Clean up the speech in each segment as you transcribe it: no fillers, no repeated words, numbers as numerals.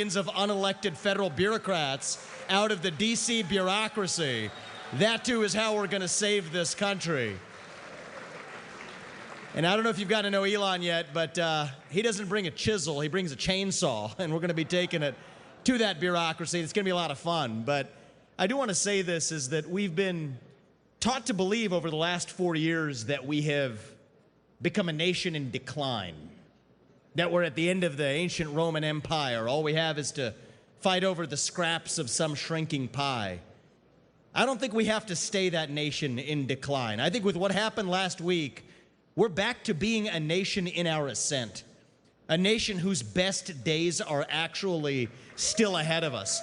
of unelected federal bureaucrats out of the D.C. bureaucracy. That, too, is how we're going to save this country. And I don't know if you've got to know Elon yet, but he doesn't bring a chisel. He brings a chainsaw, and we're going to be taking it to that bureaucracy. It's going to be a lot of fun. But I do want to say this, is that we've been taught to believe over the last 4 years that we have become a nation in decline, that we're at the end of the ancient Roman Empire. All we have is to fight over the scraps of some shrinking pie. I don't think we have to stay that nation in decline. I think with what happened last week, we're back to being a nation in our ascent, a nation whose best days are actually still ahead of us.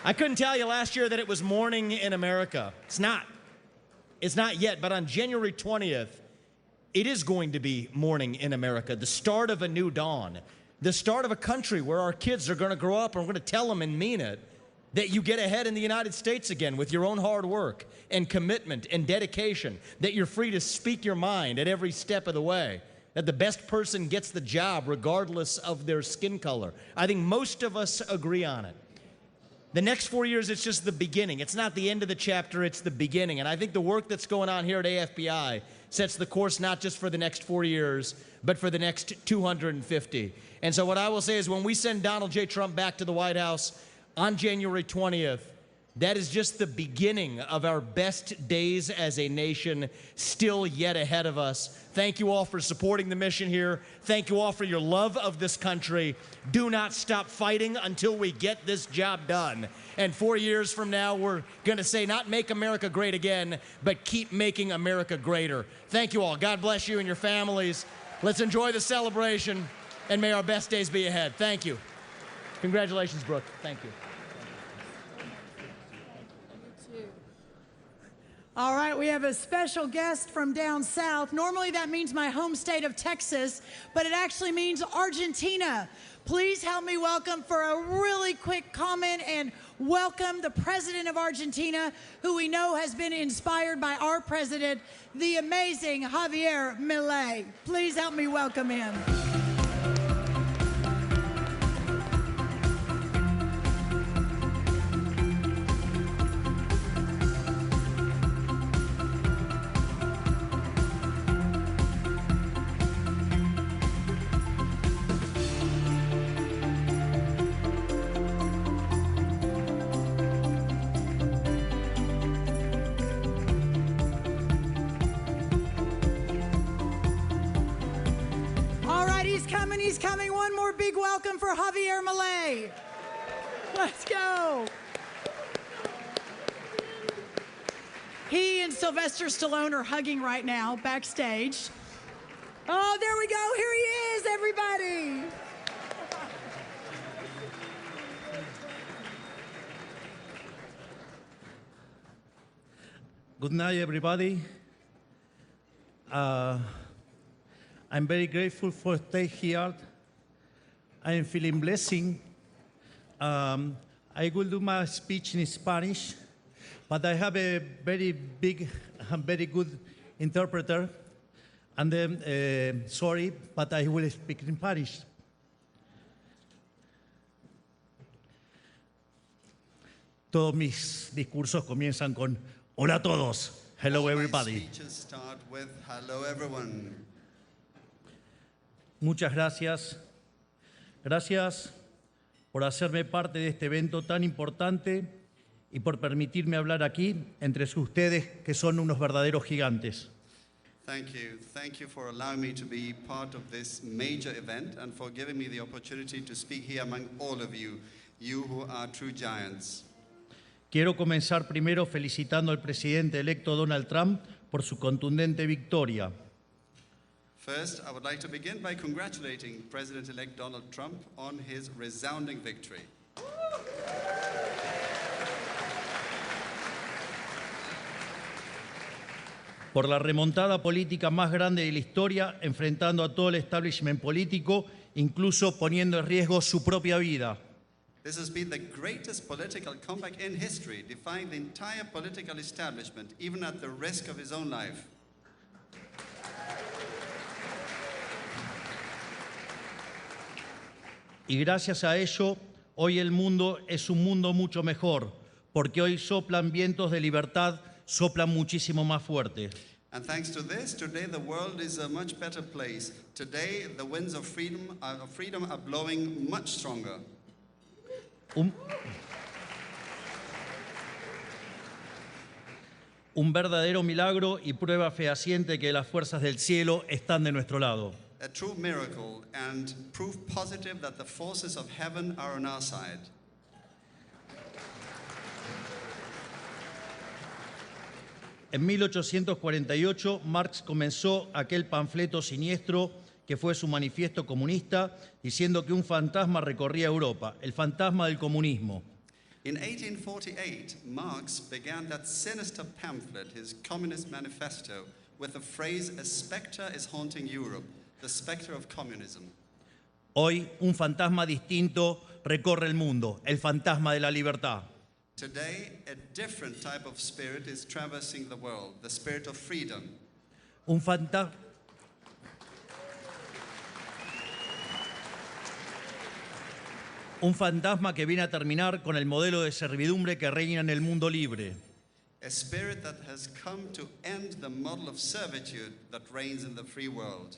I couldn't tell you last year that it was morning in America. It's not. It's not yet, but on January 20th, it is going to be morning in America, the start of a new dawn, the start of a country where our kids are going to grow up and we're going to tell them and mean it that you get ahead in the United States again with your own hard work and commitment and dedication, that you're free to speak your mind at every step of the way, that the best person gets the job regardless of their skin color. I think most of us agree on it. The next 4 years, it's just the beginning. It's not the end of the chapter, it's the beginning. And I think the work that's going on here at AFBI sets the course not just for the next 4 years, but for the next 250. And so what I will say is when we send Donald J. Trump back to the White House on January 20th, that is just the beginning of our best days as a nation, still yet ahead of us. Thank you all for supporting the mission here. Thank you all for your love of this country. Do not stop fighting until we get this job done. And 4 years from now, we're going to say not make America great again, but keep making America greater. Thank you all. God bless you and your families. Let's enjoy the celebration, and may our best days be ahead. Thank you. Congratulations, Brooke. Thank you. All right, we have a special guest from down south. Normally that means my home state of Texas, but it actually means Argentina. Please help me welcome, for a really quick comment, and welcome the president of Argentina, who we know has been inspired by our president, the amazing Javier Milei. Please help me welcome him. He's coming. One more big welcome for Javier Milei. Let's go. He and Sylvester Stallone are hugging right now backstage. Oh, there we go. Here he is, everybody. Good night, everybody. I'm very grateful for stay here. I am feeling blessing. I will do my speech in Spanish, but I have a very big and very good interpreter. And then, sorry, but I will speak in Spanish. Todos mis discursos comienzan con hola a todos. Hello, everybody. My speeches start with hello, everyone. Muchas gracias. Gracias por hacerme parte de este evento tan importante y por permitirme hablar aquí entre ustedes que son unos verdaderos gigantes. Thank you. Thank you for allowing me to be part of this major event and for giving me the opportunity to speak here among all of you, you who are true giants. Quiero comenzar primero felicitando al presidente electo Donald Trump por su contundente victoria. First, I would like to begin by congratulating President-elect Donald Trump on his resounding victory. Por la remontada política más grande de la historia, enfrentando a todo el establishment político, incluso poniendo en riesgo su propia vida. This has been the greatest political comeback in history, defying the entire political establishment, even at the risk of his own life. Y gracias a ello, hoy el mundo es un mundo mucho mejor, porque hoy soplan vientos de libertad, soplan muchísimo más fuerte. And thanks to this, today the world is a much better place. Today, the winds of freedom are blowing much stronger. Un verdadero milagro y prueba fehaciente que las fuerzas del cielo están de nuestro lado. A true miracle and proof positive that the forces of heaven are on our side. En 1848, Marx comenzó aquel panfleto siniestro que fue su manifiesto comunista, diciendo que un fantasma recorría Europa, el fantasma del comunismo. In 1848, Marx began that sinister pamphlet, his Communist Manifesto, with the phrase, "A spectre is haunting Europe, the spectre of communism." Hoy, un fantasma distinto recorre el mundo, el fantasma de la libertad. Today, a different type of spirit is traversing the world, the spirit of freedom. Un fantasma que viene a terminar con el modelo de servidumbre que reina en el mundo libre. A spirit that has come to end the model of servitude that reigns in the free world.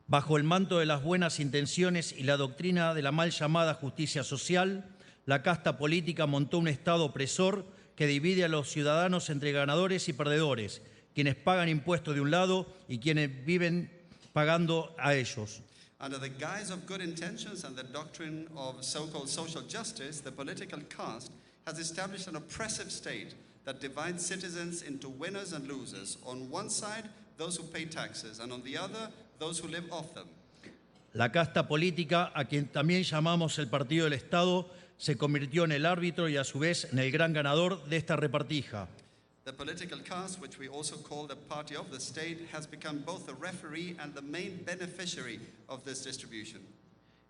Bajo el manto de las buenas intenciones y la doctrina de la mal llamada justicia social, la casta política montó un Estado opresor que divide a los ciudadanos entre ganadores y perdedores, quienes pagan impuestos de un lado y quienes viven pagando a ellos. Under the guise of good intentions and the doctrine of so-called social justice, the political caste has established an oppressive state that divides citizens into winners and losers. On one side, those who pay taxes, and on the other, those who live off them. La casta política, a quien también llamamos el partido del Estado, se convirtió en el árbitro y a su vez en el gran ganador de esta repartija. The political caste, which we also call the party of the state, has become both the referee and the main beneficiary of this distribution.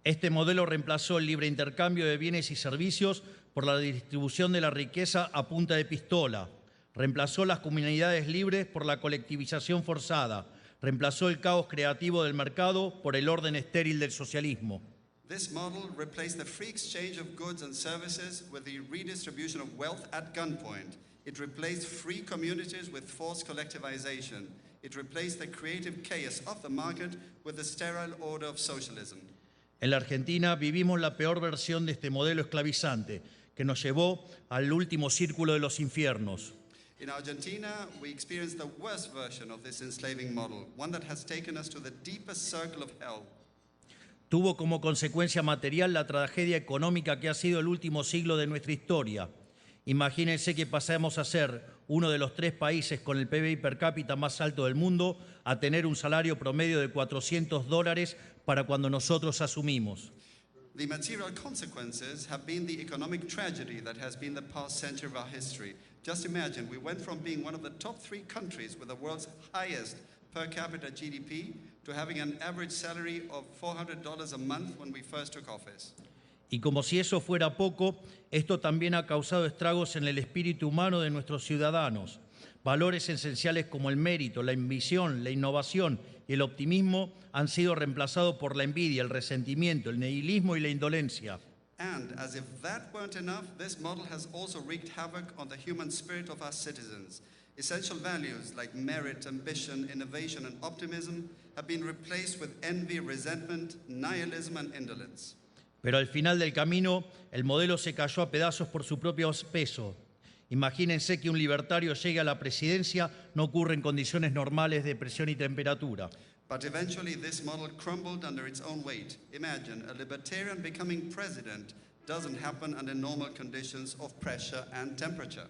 Este modelo reemplazó el libre intercambio de bienes y servicios por la distribución de la riqueza a punta de pistola. Reemplazó las comunidades libres por la colectivización forzada. Reemplazó el caos creativo del mercado por el orden estéril del socialismo. This model replaced the free exchange of goods and services with the redistribution of wealth at gunpoint. It replaced free communities with forced collectivization. It replaced the creative chaos of the market with the sterile order of socialism. En la Argentina vivimos la peor versión de este modelo esclavizante, que nos llevó al último círculo de los infiernos. In Argentina, we experienced the worst version of this enslaving model, one that has taken us to the deepest circle of hell. Tuvo como consecuencia material la tragedia económica que ha sido el último siglo de nuestra historia. Imagínense que pasamos a ser uno de los 3 países con el PBI per cápita más alto del mundo a tener un salario promedio de $400 para cuando nosotros asumimos. The material consequences have been the economic tragedy that has been the past century of our history. Just imagine, we went from being one of the top 3 countries with the world's highest per capita GDP to having an average salary of $400 a month when we first took office. Y como si eso fuera poco, esto también ha causado estragos en el espíritu humano de nuestros ciudadanos. Valores esenciales como el mérito, la ambición, la innovación y el optimismo han sido reemplazados por la envidia, el resentimiento, el nihilismo y la indolencia. And as if that weren't enough, this model has also wreaked havoc on the human spirit of our citizens. Essential values like merit, ambition, innovation, and optimism have been replaced with envy, resentment, nihilism, and indolence. Pero al final del camino, el modelo se cayó a pedazos por su propio peso. Imagínense que un libertario llegue a la presidencia, no ocurre en condiciones normales de presión y temperatura. But eventually this model crumbled under its own weight. Imagine, a libertarian becoming president doesn't happen under normal conditions of pressure and temperature.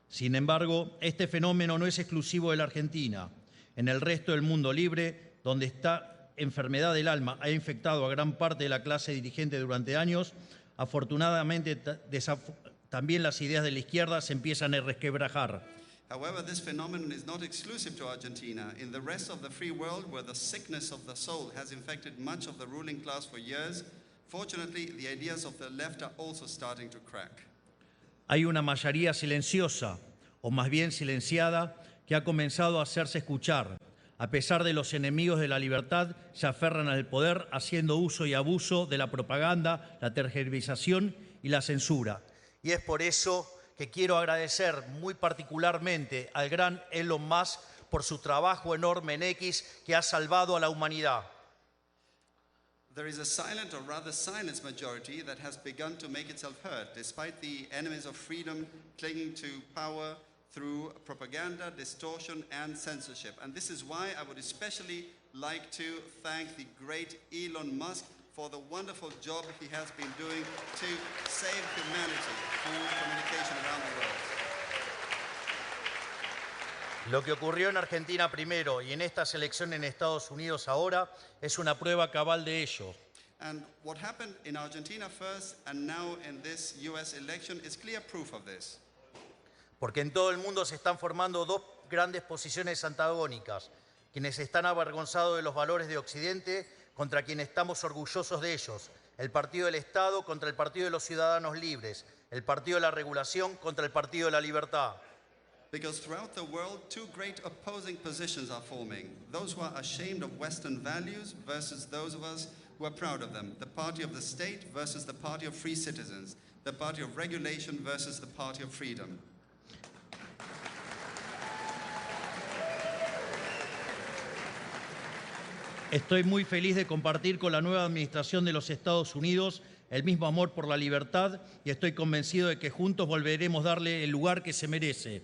Sin embargo, este fenómeno no es exclusivo de la Argentina. En el resto del mundo libre, donde esta enfermedad del alma ha infectado a gran parte de la clase dirigente durante años, afortunadamente también las ideas de la izquierda se empiezan a resquebrajar. However, this phenomenon is not exclusive to Argentina. In the rest of the free world, where the sickness of the soul has infected much of the ruling class for years, fortunately, the ideas of the left are also starting to crack. Hay una mayoría silenciosa, o más bien silenciada, que ha comenzado a hacerse escuchar. A pesar de los enemigos de la libertad, se aferran al poder haciendo uso y abuso de la propaganda, la tergiversación y la censura. Y es por eso que quiero agradecer muy particularmente al gran Elon Musk por su trabajo enorme en X que ha salvado a la humanidad. There is a silent or rather silenced majority that has begun to make itself heard, despite the enemies of freedom clinging to power through propaganda, distortion, and censorship. And this is why I would especially like to thank the great Elon Musk for the wonderful job he has been doing to save humanity through communication around the world. Lo que ocurrió en Argentina primero y en esta elección en Estados Unidos ahora es una prueba cabal de ello. And what happened in Argentina first and now in this US election is clear proof of this. Porque en todo el mundo se están formando dos grandes posiciones antagónicas, quienes están avergonzados de los valores de Occidente contra quienes estamos orgullosos de ellos, el partido del Estado contra el partido de los ciudadanos libres, el partido de la regulación contra el partido de la libertad. Because throughout the world, two great opposing positions are forming. Those who are ashamed of Western values versus those of us who are proud of them. The party of the state versus the party of free citizens. The party of regulation versus the party of freedom. Estoy muy feliz de compartir con la nueva administración de los Estados Unidos el mismo amor por la libertad y estoy convencido de que juntos volveremos a darle el lugar que se merece.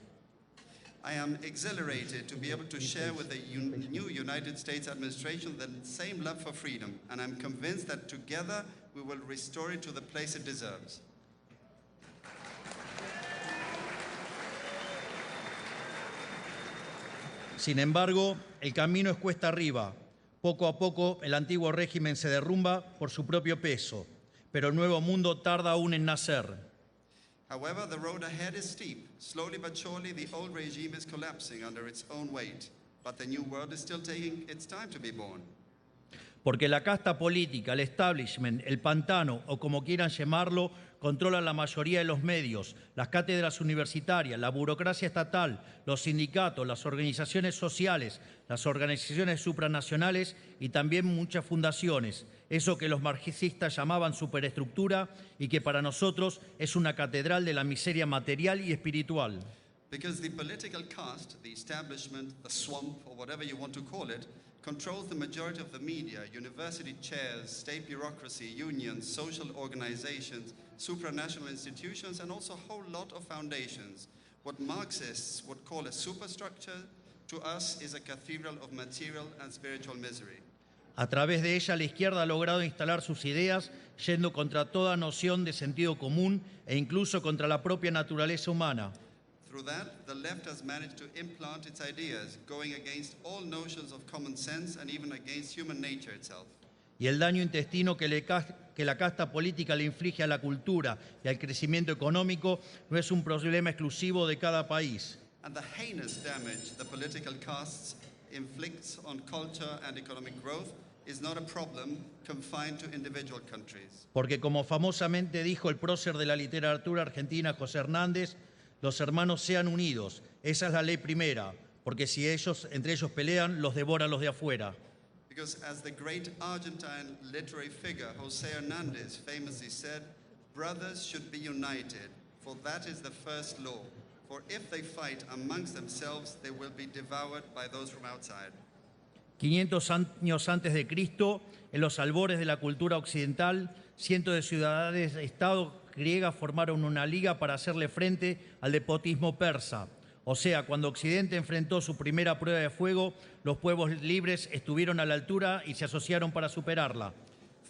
I am exhilarated to be able to share with the new United States administration the same love for freedom, and I'm convinced that together we will restore it to the place it deserves. Sin embargo, el camino es cuesta arriba. Poco a poco el antiguo régimen se derrumba por su propio peso, pero el nuevo mundo tarda aún en nacer. However, the road ahead is steep. Slowly but surely, the old regime is collapsing under its own weight, but the new world is still taking its time to be born. Porque la casta política, el establishment, el pantano o como quieran llamarlo, controlan la mayoría de los medios, las cátedras universitarias, la burocracia estatal, los sindicatos, las organizaciones sociales, las organizaciones supranacionales y también muchas fundaciones. Eso que los marxistas llamaban superestructura y que para nosotros es una catedral de la miseria material y espiritual. Because the political caste, the establishment, the swamp, or whatever you want to call it, controls the majority of the media, university chairs, state bureaucracy, unions, social organizations, supranational institutions, and also a whole lot of foundations. What Marxists would call a superstructure, to us is a cathedral of material and spiritual misery. A través de ella, la izquierda ha logrado instalar sus ideas yendo contra toda noción de sentido común e incluso contra la propia naturaleza humana. Through that, the left has managed to implant its ideas, going against all notions of common sense and even against human nature itself. Y el daño intestino que la casta política le inflige a la cultura y al crecimiento económico no es un problema exclusivo de cada país. And the heinous damage the political castes inflicts on culture and economic growth is not a problem confined to individual countries. Porque como famosamente dijo el prócer de la literatura argentina, José Hernández, los hermanos sean unidos. Esa es la ley primera, porque si ellos entre ellos pelean, los devoran los de afuera. Because as the great Argentine literary figure José Hernández famously said, brothers should be united, for that is the first law. For if they fight amongst themselves, they will be devoured by those from outside. 500 años antes de Cristo, en los albores de la cultura occidental, cientos de ciudades de Estado griegas formaron una liga para hacerle frente al despotismo persa. O sea, cuando Occidente enfrentó su primera prueba de fuego, los pueblos libres estuvieron a la altura y se asociaron para superarla.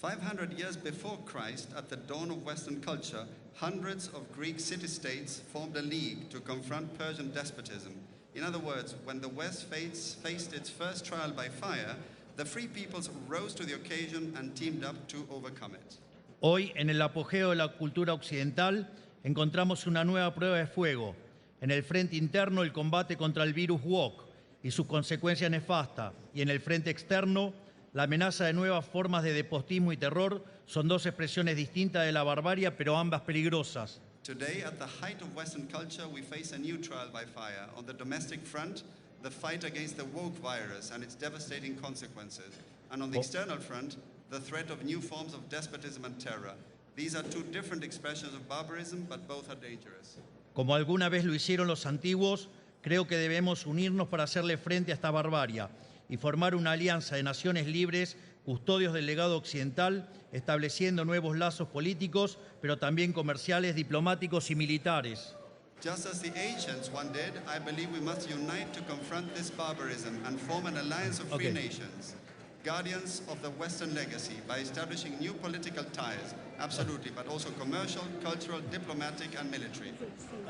500 years before Christ, at the dawn of Western culture, hundreds of Greek city-states formed a league to confront Persian despotism. In other words, when the West faced its first trial by fire, the free peoples rose to the occasion and teamed up to overcome it. Hoy, en el apogeo de la cultura occidental, encontramos una nueva prueba de fuego. En el frente interno, el combate contra el virus WOC y sus consecuencias nefastas. Y en el frente externo, la amenaza de nuevas formas de despotismo y terror son dos expresiones distintas de la barbarie, pero ambas peligrosas. Today, at the height of Western culture, we face a new trial by fire. On the domestic front, the fight against the woke virus and its devastating consequences, and on the external front, the threat of new forms of despotism and terror. These are two different expressions of barbarism, but both are dangerous. Como alguna vez lo hicieron los antiguos, creo que debemos unirnos para hacerle frente a esta barbarie y formar una alianza de naciones libres, custodios del legado occidental, estableciendo nuevos lazos políticos, pero también comerciales, diplomáticos y militares. Just as the ancients one did, I believe we must unite to confront this barbarism and form an alliance of free nations, guardians of the Western legacy, by establishing new political ties, absolutely, but also commercial, cultural, diplomatic, and military.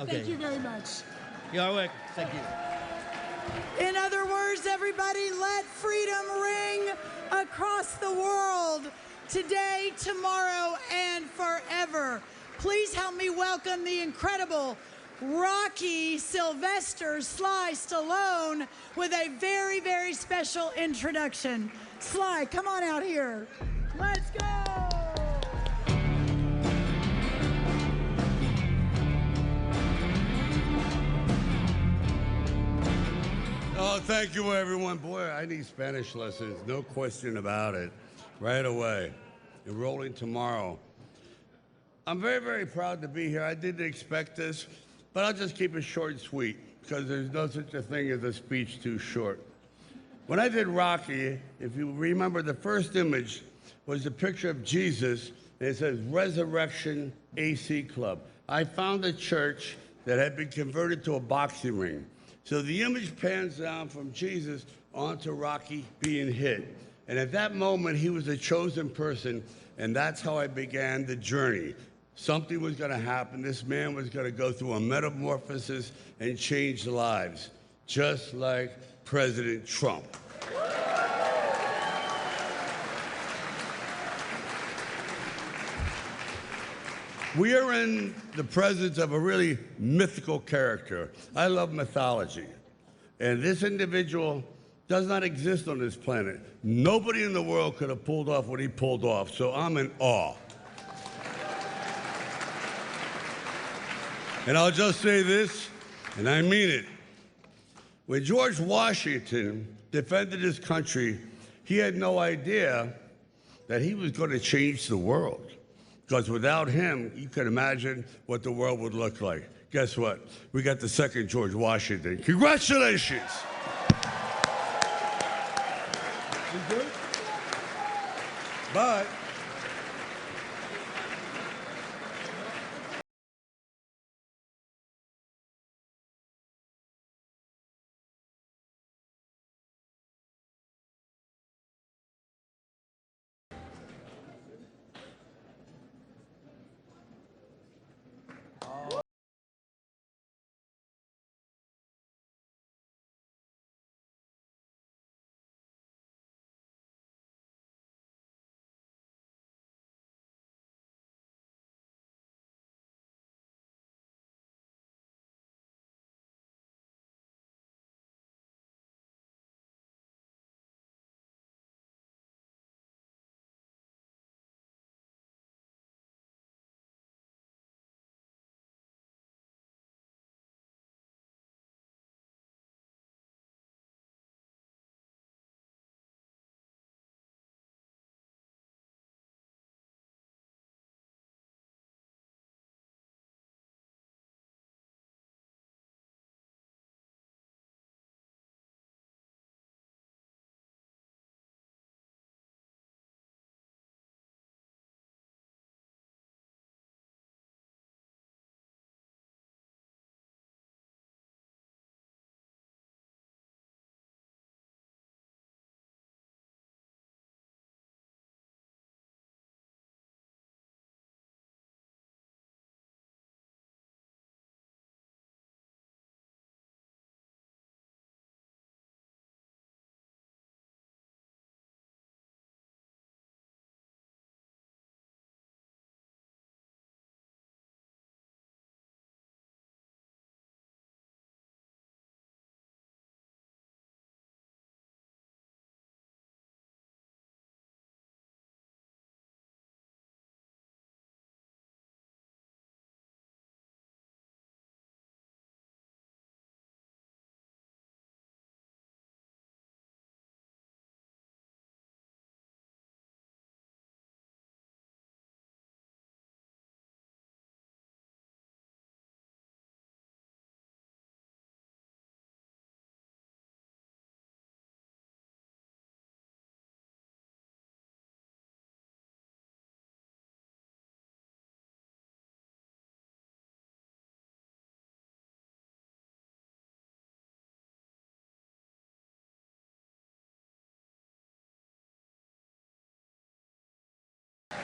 Thank you very much. You're welcome. Thank you. In other words, everybody, let freedom ring across the world today, tomorrow, and forever. Please help me welcome the incredible Rocky Sylvester Sly Stallone with a very, very special introduction. Sly, come on out here. Let's go. Oh, thank you, everyone. Boy, I need Spanish lessons, no question about it, right away. Enrolling tomorrow. I'm very, very proud to be here. I didn't expect this, but I'll just keep it short and sweet because there's no such a thing as a speech too short. When I did Rocky, if you remember, the first image was a picture of Jesus, and it says Resurrection AC Club. I found a church that had been converted to a boxing ring. So the image pans down from Jesus onto Rocky being hit. And at that moment, he was a chosen person, and that's how I began the journey. Something was going to happen. This man was going to go through a metamorphosis and change lives, just like President Trump. We are in the presence of a really mythical character. I love mythology. And this individual does not exist on this planet. Nobody in the world could have pulled off what he pulled off, so I'm in awe. And I'll just say this, and I mean it. When George Washington defended his country, he had no idea that he was going to change the world. Because without him, you can imagine what the world would look like. Guess what? We got the second George Washington. Congratulations! But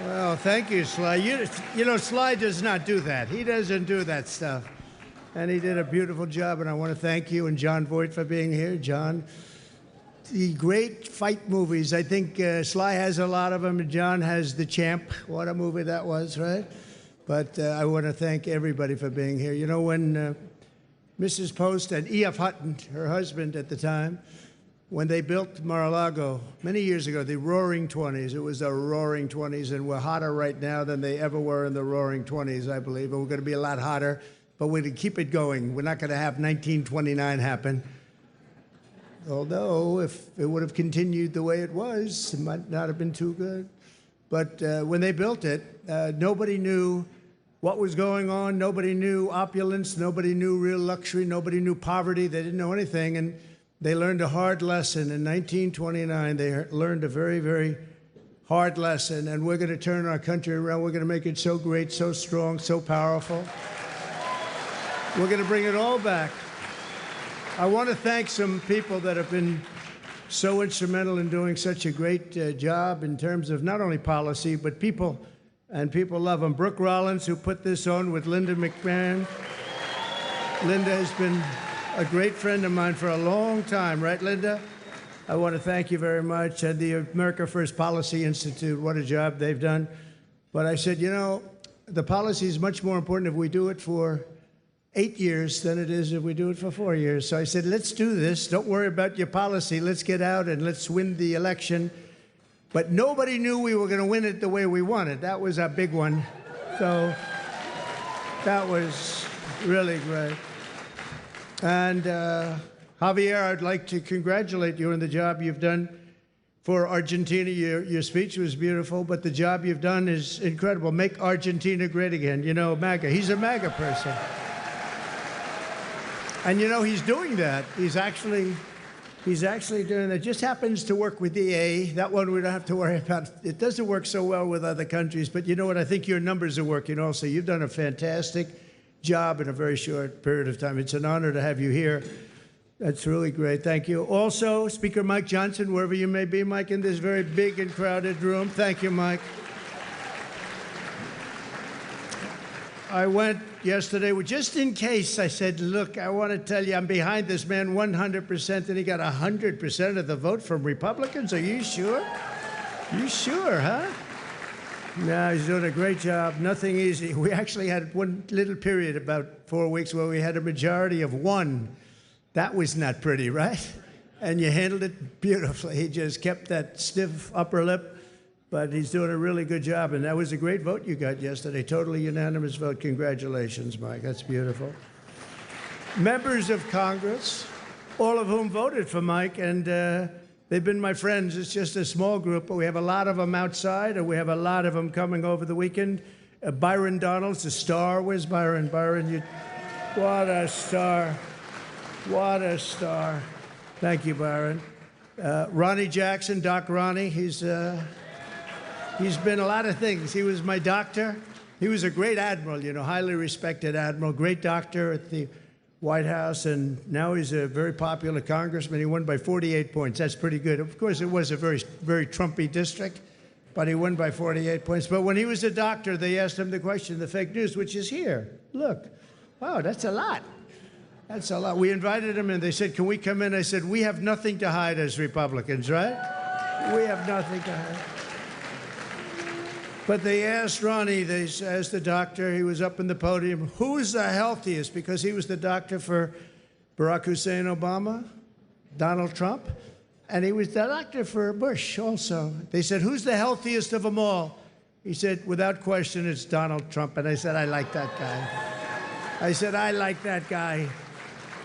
Well, thank you, Sly. You know, Sly does not do that. He doesn't do that stuff. And he did a beautiful job, and I want to thank you and John Voight for being here. John, the great fight movies, I think Sly has a lot of them, and John has The Champ. What a movie that was, right? But I want to thank everybody for being here. You know, when Mrs. Post and E.F. Hutton, her husband at the time, when they built Mar-a-Lago many years ago, the Roaring 20s, it was the Roaring 20s, and we're hotter right now than they ever were in the Roaring 20s, I believe, and we're going to be a lot hotter, but we're going to keep it going. We're not going to have 1929 happen. Although, if it would have continued the way it was, it might not have been too good. But when they built it, nobody knew what was going on. Nobody knew opulence. Nobody knew real luxury. Nobody knew poverty. They didn't know anything, and they learned a hard lesson. In 1929, they learned a very, very hard lesson, and we're going to turn our country around. We're going to make it so great, so strong, so powerful. We're going to bring it all back. I want to thank some people that have been so instrumental in doing such a great job in terms of not only policy, but people, and people love them. Brooke Rollins, who put this on with Linda McMahon. Linda has been a great friend of mine for a long time, right, Linda? I want to thank you very much. And the America First Policy Institute, what a job they've done. But I said, you know, the policy is much more important if we do it for 8 years than it is if we do it for 4 years. So I said, let's do this. Don't worry about your policy. Let's get out and let's win the election. But nobody knew we were going to win it the way we wanted. That was our big one. So that was really great. And Javier, I'd like to congratulate you on the job you've done for Argentina. Your speech was beautiful, but the job you've done is incredible. Make Argentina great again. You know, MAGA. He's a MAGA person. And you know, he's doing that. He's actually doing that. Just happens to work with EA. That one we don't have to worry about. It doesn't work so well with other countries, but you know what? I think your numbers are working also. You've done a fantastic job in a very short period of time. It's an honor to have you here. That's really great. Thank you. Also, Speaker Mike Johnson, wherever you may be, Mike, in this very big and crowded room. Thank you, Mike. I went yesterday, just in case, I said, look, I want to tell you, I'm behind this man 100%, and he got 100% of the vote from Republicans. Are you sure? You sure, huh? No, he's doing a great job. Nothing easy. We actually had one little period, about 4 weeks, where we had a majority of 1. That was not pretty, right? And you handled it beautifully. He just kept that stiff upper lip, but he's doing a really good job. And that was a great vote you got yesterday. Totally unanimous vote. Congratulations, Mike. That's beautiful. Members of Congress, all of whom voted for Mike, and they've been my friends. It's just a small group, but we have a lot of them outside, and we have a lot of them coming over the weekend. Byron Donalds, a star. Where's Byron? Byron, what a star. What a star. Thank you, Byron. Ronnie Jackson, Doc Ronnie, he's been a lot of things. He was my doctor. He was a great admiral, you know, highly respected admiral, great doctor at the White House, and now he's a very popular congressman. He won by 48 points. That's pretty good. Of course, it was a very, very Trumpy district, but he won by 48 points. But when he was a doctor, they asked him the question, the fake news, which is here. Look, wow, that's a lot. That's a lot. We invited him, and they said, can we come in? I said, we have nothing to hide as Republicans, right? We have nothing to hide. But they asked Ronnie, they asked the doctor, he was up in the podium, who's the healthiest? Because he was the doctor for Barack Hussein Obama, Donald Trump, and he was the doctor for Bush also. They said, who's the healthiest of them all? He said, without question, it's Donald Trump. And I said, I like that guy. I said, I like that guy.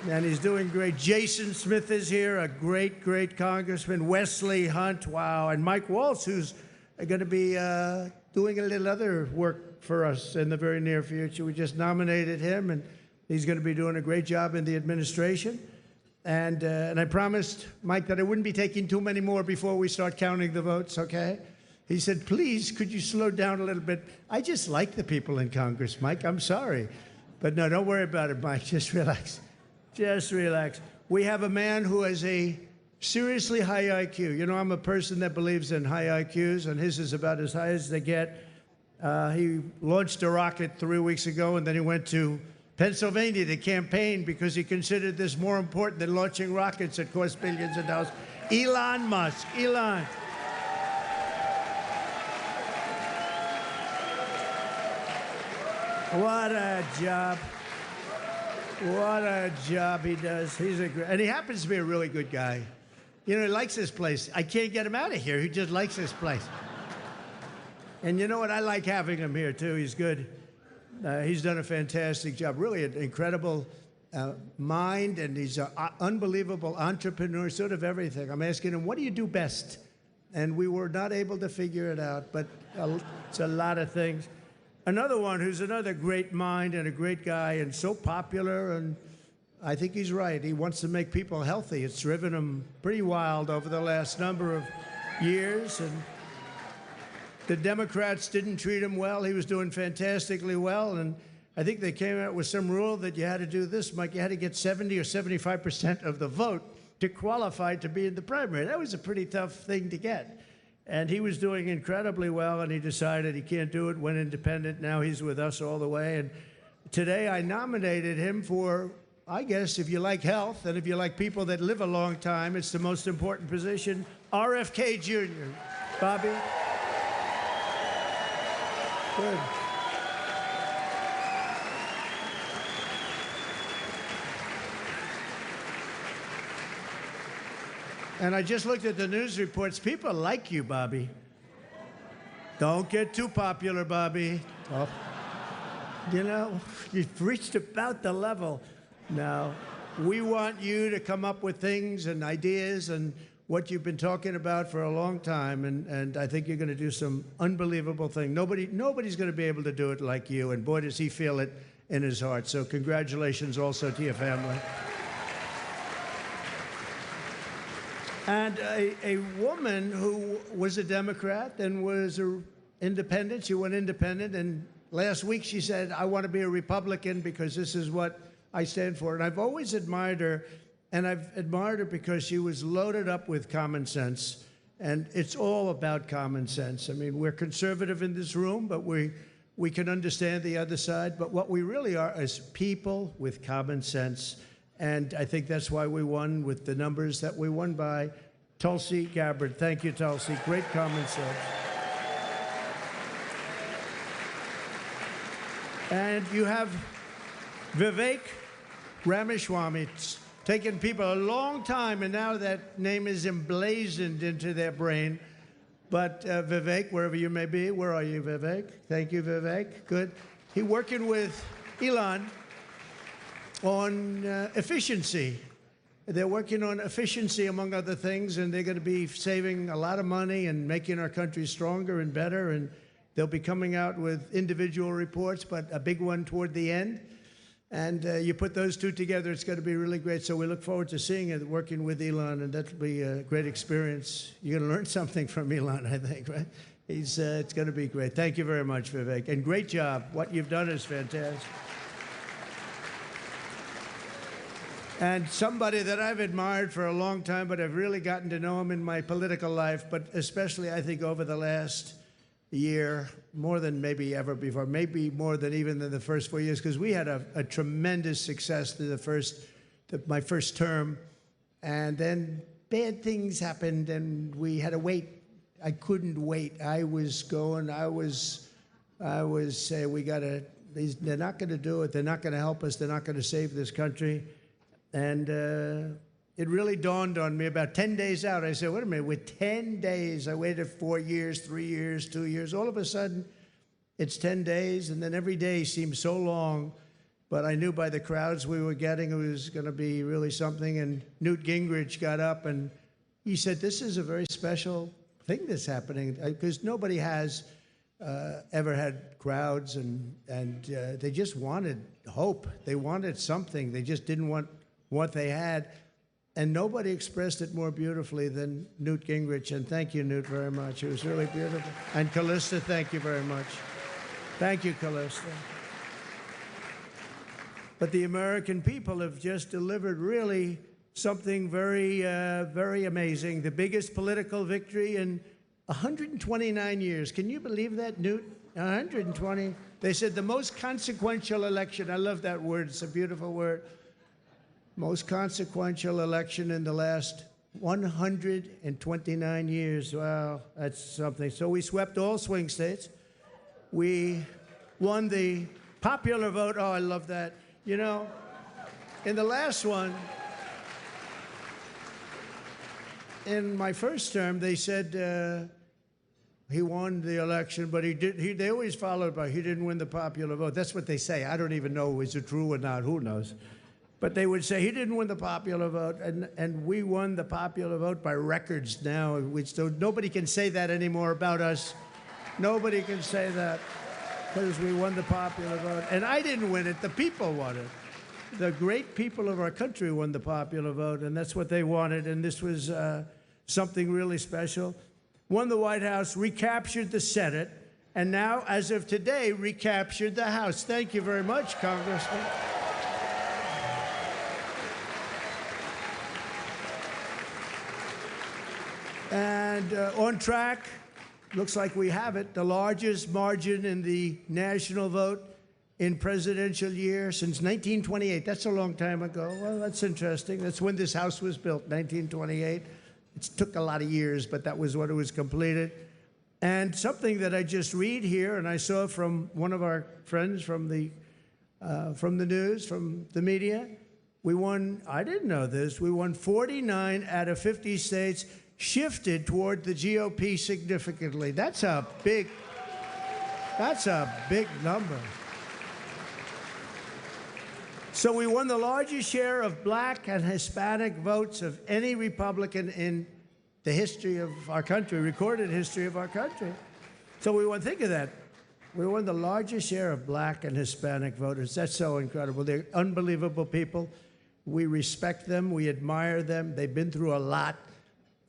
And he's doing great. Jason Smith is here, a great, great congressman. Wesley Hunt, wow. And Mike Waltz, who's going to be doing a little other work for us in the very near future. We just nominated him, and he's going to be doing a great job in the administration. And I promised Mike that I wouldn't be taking too many more before we start counting the votes, okay? He said, please, could you slow down a little bit? I just like the people in Congress, Mike. I'm sorry. But no, don't worry about it, Mike. Just relax. Just relax. We have a man who has a seriously high IQ. You know, I'm a person that believes in high IQs, and his is about as high as they get. He launched a rocket 3 weeks ago, and then he went to Pennsylvania to campaign because he considered this more important than launching rockets that cost billions of dollars. Elon Musk. Elon. What a job. What a job he does. And he happens to be a really good guy. You know, he likes this place. I can't get him out of here. He just likes this place. And you know what? I like having him here, too. He's good. He's done a fantastic job. Really an incredible mind, and he's an unbelievable entrepreneur, sort of everything. I'm asking him, what do you do best? And we were not able to figure it out, but it's a lot of things. Another one who's another great mind and a great guy and so popular, and I think he's right. He wants to make people healthy. It's driven him pretty wild over the last number of years, and the Democrats didn't treat him well. He was doing fantastically well, and I think they came out with some rule that you had to do this, Mike. You had to get 70 or 75% of the vote to qualify to be in the primary. That was a pretty tough thing to get. And he was doing incredibly well, and he decided he can't do it, went independent. Now he's with us all the way. And today I nominated him for, I guess, if you like health and if you like people that live a long time, it's the most important position, RFK Jr. Bobby? Good. And I just looked at the news reports. People like you, Bobby. Don't get too popular, Bobby. Oh. You know, you've reached about the level. Now, we want you to come up with things and ideas and what you've been talking about for a long time, and I think you're going to do some unbelievable thing. Nobody's going to be able to do it like you, and boy, does he feel it in his heart. So congratulations also to your family. And a woman who was a Democrat and was an independent, she went independent, and last week she said, I want to be a Republican because this is what I stand for. And I've always admired her, and I've admired her because she was loaded up with common sense. And it's all about common sense. I mean, we're conservative in this room, but we can understand the other side. But what we really are is people with common sense. And I think that's why we won with the numbers that we won by. Tulsi Gabbard. Thank you, Tulsi. Great common sense. And you have Vivek Ramaswamy. It's taken people a long time, and now that name is emblazoned into their brain. But Vivek, wherever you may be, where are you, Vivek? Thank you, Vivek. Good. He's working with Elon on efficiency. They're working on efficiency, among other things, and they're going to be saving a lot of money and making our country stronger and better, and they'll be coming out with individual reports, but a big one toward the end. And you put those two together, it's going to be really great. So we look forward to seeing it, working with Elon, and that'll be a great experience. You're going to learn something from Elon, I think, right? It's going to be great. Thank you very much, Vivek. And great job. What you've done is fantastic. And somebody that I've admired for a long time, but I've really gotten to know him in my political life, but especially, I think, over the last year, more than maybe ever before, maybe more than even in the first 4 years, because we had a tremendous success through my first term, and then bad things happened, and we had to wait. I couldn't wait. I was saying, they're not going to do it. They're not going to help us. They're not going to save this country. And it really dawned on me about 10 days out. I said, wait a minute, with 10 days, I waited 4 years, 3 years, 2 years. All of a sudden, it's 10 days, and then every day seemed so long. But I knew by the crowds we were getting it was going to be really something. And Newt Gingrich got up, and he said, this is a very special thing that's happening, because nobody has ever had crowds, and they just wanted hope. They wanted something. They just didn't want what they had, and nobody expressed it more beautifully than Newt Gingrich, and thank you, Newt, very much. It was really beautiful. And Callista, thank you very much. Thank you, Callista. But the American people have just delivered really something very amazing. The biggest political victory in 129 years. Can you believe that, Newt? 120. They said the most consequential election. I love that word. It's a beautiful word. Most consequential election in the last 129 years. Wow, that's something. So we swept all swing states. We won the popular vote. Oh, I love that. You know, in the last one, in my first term, they said he won the election, but they always followed by he didn't win the popular vote. That's what they say. I don't even know is it true or not. Who knows? But they would say he didn't win the popular vote, and we won the popular vote by records now. So nobody can say that anymore about us. Nobody can say that because we won the popular vote. And I didn't win it. The people won it. The great people of our country won the popular vote, and that's what they wanted. And this was something really special. Won the White House, recaptured the Senate, and now, as of today, recaptured the House. Thank you very much, Congressman. And on track, looks like we have it, the largest margin in the national vote in presidential year since 1928. That's a long time ago. Well, that's interesting. That's when this House was built, 1928. It took a lot of years, but that was when it was completed. And something that I just read here, and I saw from one of our friends from the news, from the media, we won, I didn't know this, we won 49 out of 50 states, shifted toward the GOP significantly. That's a big number. So we won the largest share of black and Hispanic votes of any Republican in the history of our country, recorded history of our country. So we won, think of that. We won the largest share of black and Hispanic voters. That's so incredible. They're unbelievable people. We respect them. We admire them. They've been through a lot.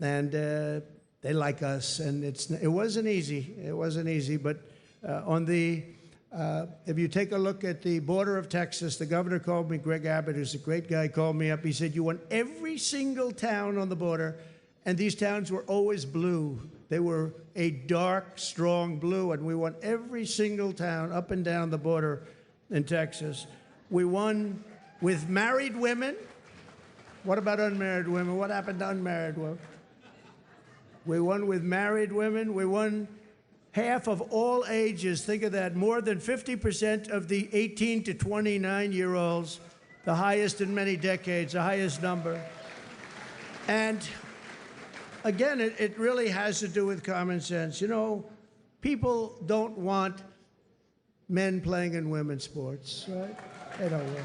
And they like us, and it wasn't easy. It wasn't easy, but if you take a look at the border of Texas, the governor called me, Greg Abbott, who's a great guy, called me up. He said, you won every single town on the border, and these towns were always blue. They were a dark, strong blue, and we won every single town up and down the border in Texas. We won with married women. What about unmarried women? What happened to unmarried women? We won with married women. We won half of all ages. Think of that. More than 50% of the 18 to 29-year-olds, the highest in many decades, the highest number. And again, it really has to do with common sense. You know, people don't want men playing in women's sports, right? They don't want it.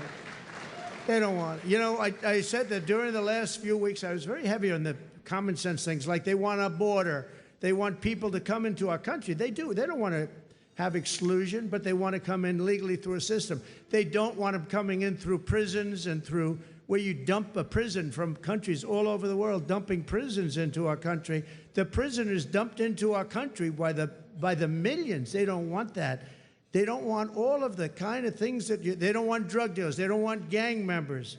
They don't want it. You know, I said that during the last few weeks, I was very heavy on the common sense things, like they want a border. They want people to come into our country. They do. They don't want to have exclusion, but they want to come in legally through a system. They don't want them coming in through prisons and through where you dump a prison from countries all over the world, dumping prisons into our country. The prisoners dumped into our country by the millions. They don't want that. They don't want all of the kind of things that they don't want drug dealers. They don't want gang members.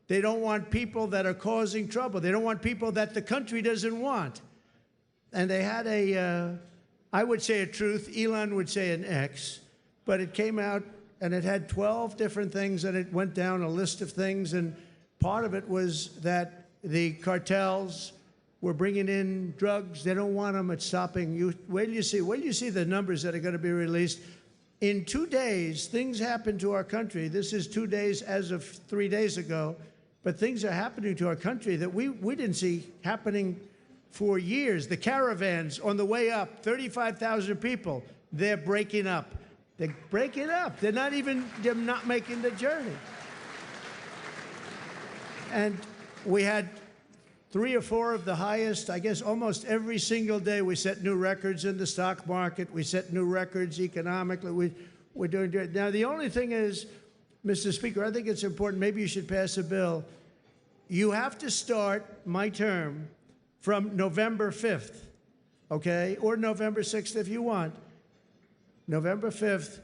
They don't want people that are causing trouble. They don't want people that the country doesn't want. And they had I would say a truth, Elon would say an X, but it came out and it had 12 different things, and it went down a list of things, and part of it was that the cartels were bringing in drugs. They don't want them. It's stopping. Wait till you see the numbers that are going to be released. In 2 days, things happened to our country. This is 2 days as of 3 days ago. But things are happening to our country that we didn't see happening for years. The caravans on the way up, 35,000 people, they're breaking up. They're breaking up. They're not making the journey. And we had 3 or 4 of the highest, I guess almost every single day we set new records in the stock market. We set new records economically. We're doing good. Now, the only thing is, Mr. Speaker, I think it's important, maybe you should pass a bill. You have to start my term from November 5th, okay? Or November 6th if you want. November 5th.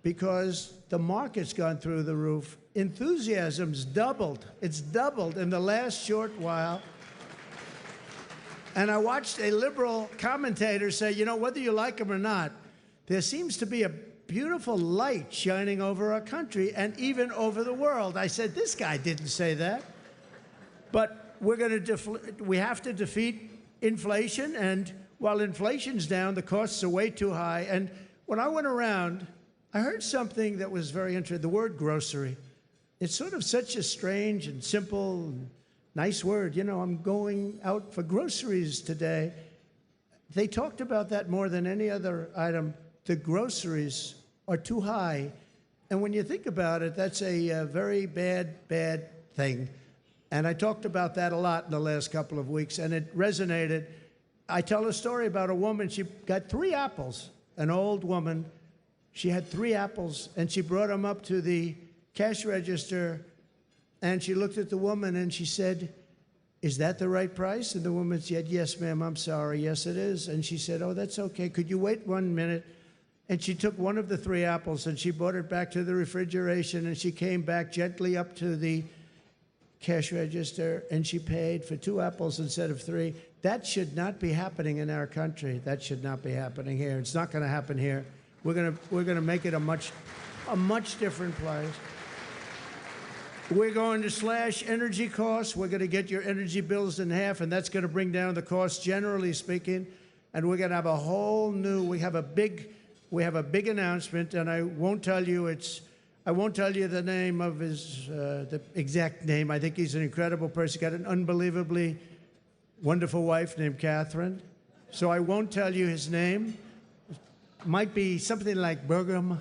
because the market's gone through the roof. Enthusiasm's doubled. It's doubled in the last short while. And I watched a liberal commentator say, you know, whether you like him or not, there seems to be a beautiful light shining over our country and even over the world. I said, this guy didn't say that. But we have to defeat inflation, and while inflation's down, the costs are way too high. And when I went around, I heard something that was very interesting, the word grocery. It's sort of such a strange and simple, and nice word. You know, I'm going out for groceries today. They talked about that more than any other item. The groceries are too high. And when you think about it, that's a very bad thing. And I talked about that a lot in the last couple of weeks, and it resonated. I tell a story about a woman. She got 3 apples, an old woman. She had 3 apples, and she brought them up to the cash register, and she looked at the woman, and she said, is that the right price? And the woman said, yes, ma'am, I'm sorry. Yes, it is. And she said, oh, that's okay. Could you wait 1 minute? And she took one of the 3 apples, and she brought it back to the refrigeration, and she came back gently up to the cash register, and she paid for 2 apples instead of 3. That should not be happening in our country. That should not be happening here. It's not going to happen here. We're going to make it a much different place. We're going to slash energy costs. We're going to get your energy bills in half, and that's going to bring down the costs, generally speaking. And we're going to have a whole new. We have a big announcement, and I won't tell you the name of his, the exact name. I think he's an incredible person. He's got an unbelievably wonderful wife named Catherine. So I won't tell you his name. Might be something like Burgum.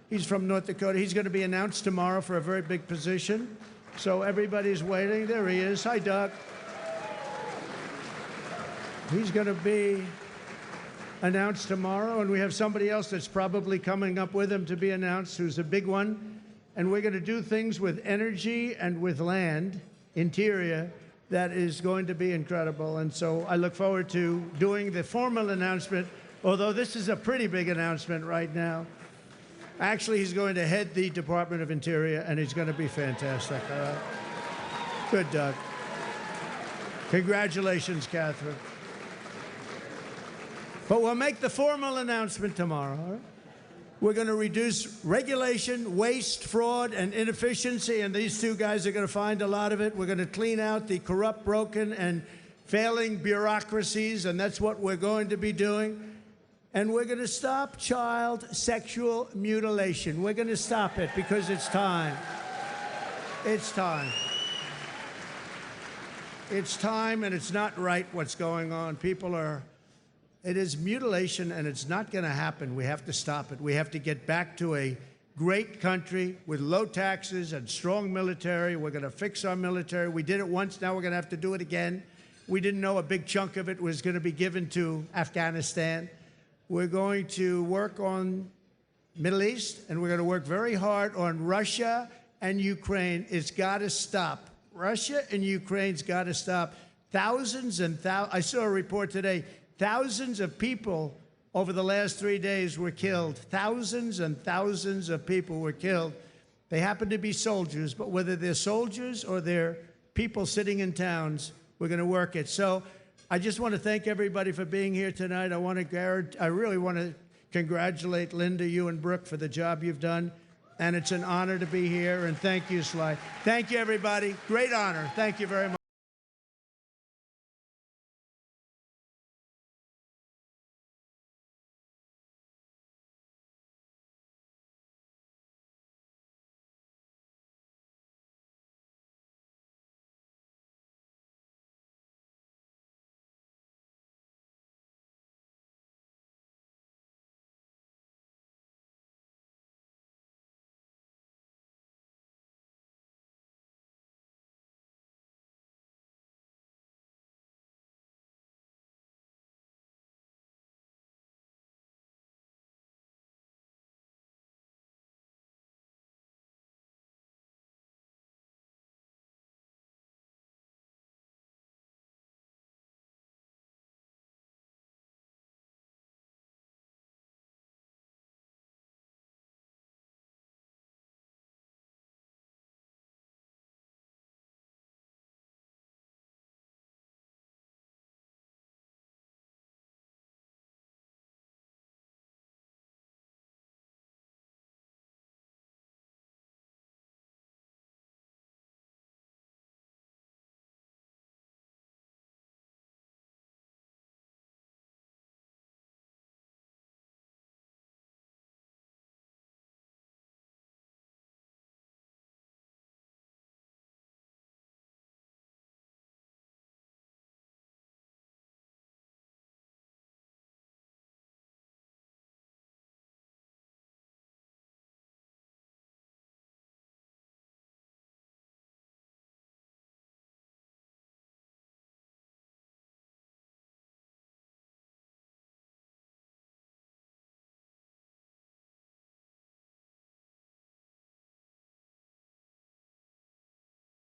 He's from North Dakota. He's going to be announced tomorrow for a very big position. So everybody's waiting. There he is. Hi, Doug. He's going to be announced tomorrow, and we have somebody else that's probably coming up with him to be announced, who's a big one. And we're going to do things with energy and with land, interior, that is going to be incredible. And so I look forward to doing the formal announcement, although this is a pretty big announcement right now. Actually, he's going to head the Department of Interior, and he's going to be fantastic. All right? Good, Doug. Congratulations, Catherine. But we'll make the formal announcement tomorrow. All right? We're going to reduce regulation, waste, fraud, and inefficiency, and these 2 guys are going to find a lot of it. We're going to clean out the corrupt, broken, and failing bureaucracies, and that's what we're going to be doing. And we're going to stop child sexual mutilation. We're going to stop it because it's time. It's time. It's time, and it's not right what's going on. It is mutilation, and it's not going to happen. We have to stop it. We have to get back to a great country with low taxes and strong military. We're going to fix our military. We did it once. Now we're going to have to do it again. We didn't know a big chunk of it was going to be given to Afghanistan. We're going to work on Middle East, and we're going to work very hard on Russia and Ukraine. It's got to stop. Russia and Ukraine's got to stop. Thousands and thousands. I saw a report today. Thousands of people over the last 3 days were killed. Thousands and thousands of people were killed. They happen to be soldiers, but whether they're soldiers or they're people sitting in towns, we're going to work it. So I just want to thank everybody for being here tonight. I really want to congratulate Linda, you and Brooke for the job you've done. And it's an honor to be here. And thank you, Sly. Thank you, everybody. Great honor. Thank you very much.